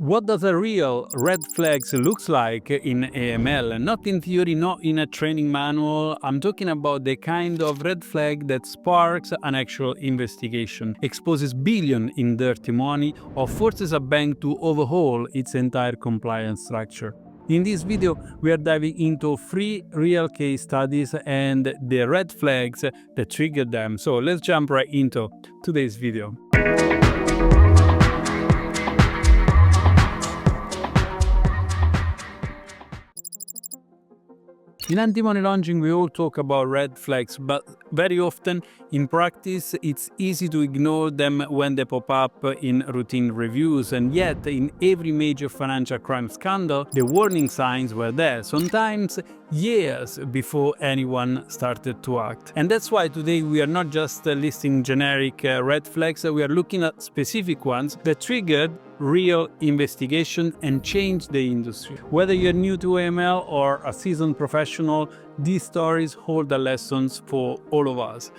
What does a real red flags looks like in AML? Not in theory, not in a training manual. I'm talking about the kind of red flag that sparks an actual investigation, exposes billions in dirty money, or forces a bank to overhaul its entire compliance structure. In this video, we are diving into 3 real case studies and the red flags that triggered them. So let's jump right into today's video. In anti-money laundering, we all talk about red flags, but very often in practice, it's easy to ignore them when they pop up in routine reviews. And yet, in every major financial crime scandal, the warning signs were there, sometimes years before anyone started to act. And that's why today we are not just listing generic red flags, we are looking at specific ones that triggered real investigation and change the industry. Whether you're new to AML or a seasoned professional, these stories hold the lessons for all of us.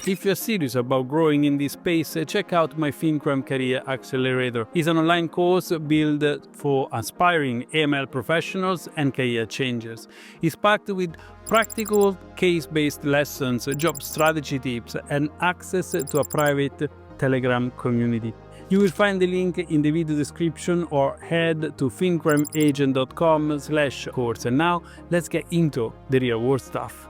If you're serious about growing in this space, check out my FinCrime Career Accelerator. It's an online course built for aspiring AML professionals and career changers. It's packed with practical, case-based lessons, job strategy tips, and access to a private Telegram community. You will find the link in the video description or head to fincrimeagent.com/course. And now let's get into the real world stuff.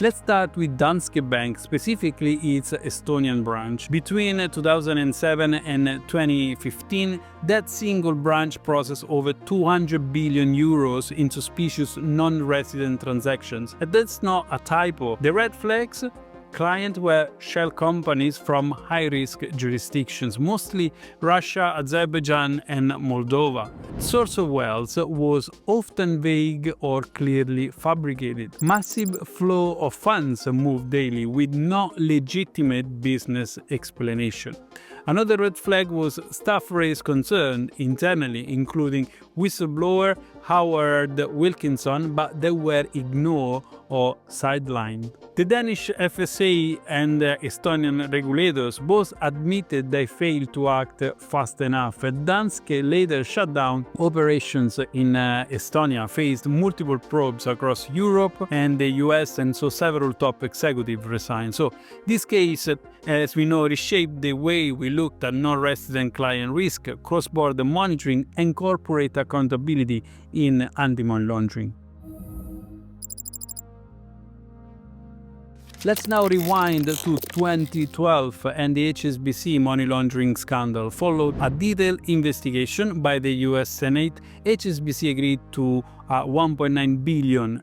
Let's start with Danske Bank, specifically its Estonian branch. Between 2007 and 2015, that single branch processed over 200 billion euros in suspicious non-resident transactions. And that's not a typo. The red flags? Clients were shell companies from high-risk jurisdictions, mostly Russia, Azerbaijan, and Moldova. Source of wealth was often vague or clearly fabricated. Massive flow of funds moved daily with no legitimate business explanation. Another red flag was staff raised concern internally, including whistleblower Howard Wilkinson, but they were ignored or sidelined. The Danish FSA and Estonian regulators both admitted they failed to act fast enough. Danske later shut down operations in Estonia, faced multiple probes across Europe and the US, and so several top executives resigned. So this case, as we know, reshaped the way we looked at non-resident client risk, cross-border monitoring, and corporate accountability in anti-money laundering. Let's now rewind to 2012 and the HSBC money laundering scandal. Followed a detailed investigation by the US Senate. HSBC agreed to a $1.9 billion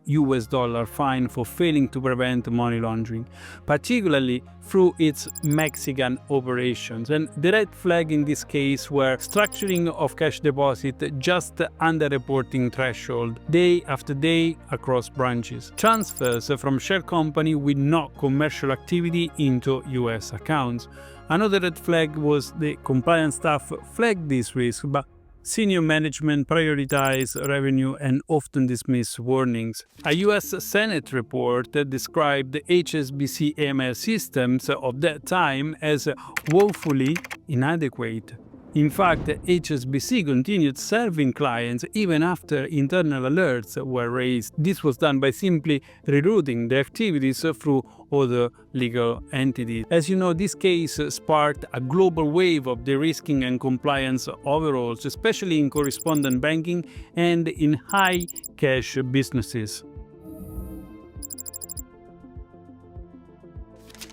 fine for failing to prevent money laundering, particularly through its Mexican operations. And the red flag in this case were structuring of cash deposit just under reporting threshold, day after day across branches, transfers from shell company with no commercial activity into US accounts. Another red flag was the compliance staff flagged this risk, but senior management prioritized revenue and often dismissed warnings. A US Senate report described the HSBC AML systems of that time as woefully inadequate. In fact, HSBC continued serving clients even after internal alerts were raised. This was done by simply rerouting the activities through other legal entities. As you know, this case sparked a global wave of de-risking and compliance overhauls, especially in correspondent banking and in high-cash businesses.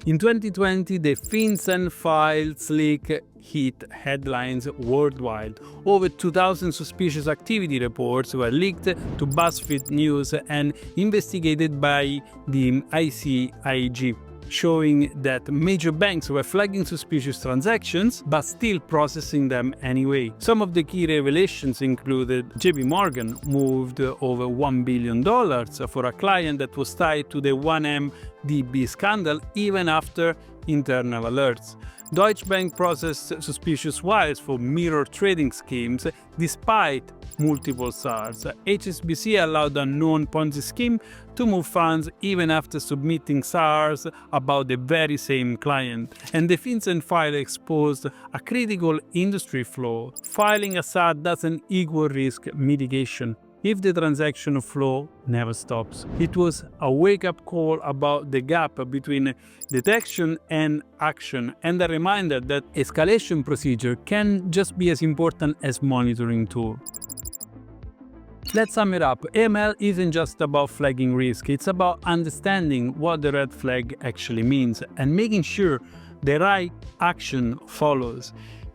In 2020, the FinCEN Files leak hit headlines worldwide. Over 2,000 suspicious activity reports were leaked to BuzzFeed News and investigated by the ICIG, showing that major banks were flagging suspicious transactions but still processing them anyway. Some of the key revelations included JP Morgan moved over $1 billion for a client that was tied to the 1MDB scandal even after internal alerts. Deutsche Bank processed suspicious wires for mirror trading schemes despite multiple SARs. HSBC allowed a known Ponzi scheme to move funds even after submitting SARs about the very same client. And the FinCEN file exposed a critical industry flaw. Filing a SAR doesn't equal risk mitigation if the transaction flow never stops. It was a wake-up call about the gap between detection and action, and a reminder that escalation procedure can just be as important as monitoring tool. Let's sum it up. AML isn't just about flagging risk, it's about understanding what the red flag actually means and making sure the right action follows.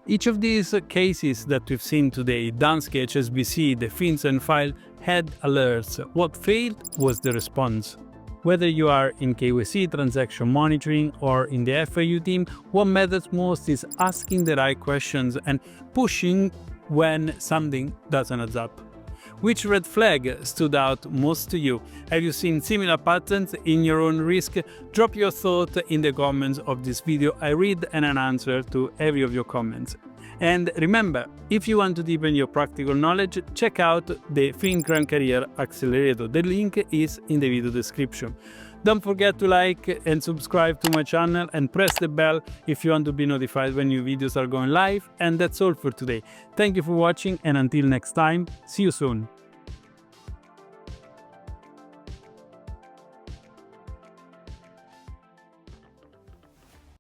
Each of these cases that we've seen today, Danske, HSBC, the FinCEN file, had alerts. What failed was the response. Whether you are in KYC, transaction monitoring, or in the FIU team, what matters most is asking the right questions and pushing when something doesn't add up. Which red flag stood out most to you? Have you seen similar patterns in your own risk? Drop your thought in the comments of this video. I read and answer to every of your comments. And remember, if you want to deepen your practical knowledge, check out the FinCrime Career Accelerator. The link is in the video description. Don't forget to like and subscribe to my channel and press the bell if you want to be notified when new videos are going live. And that's all for today. Thank you for watching, and until next time, see you soon.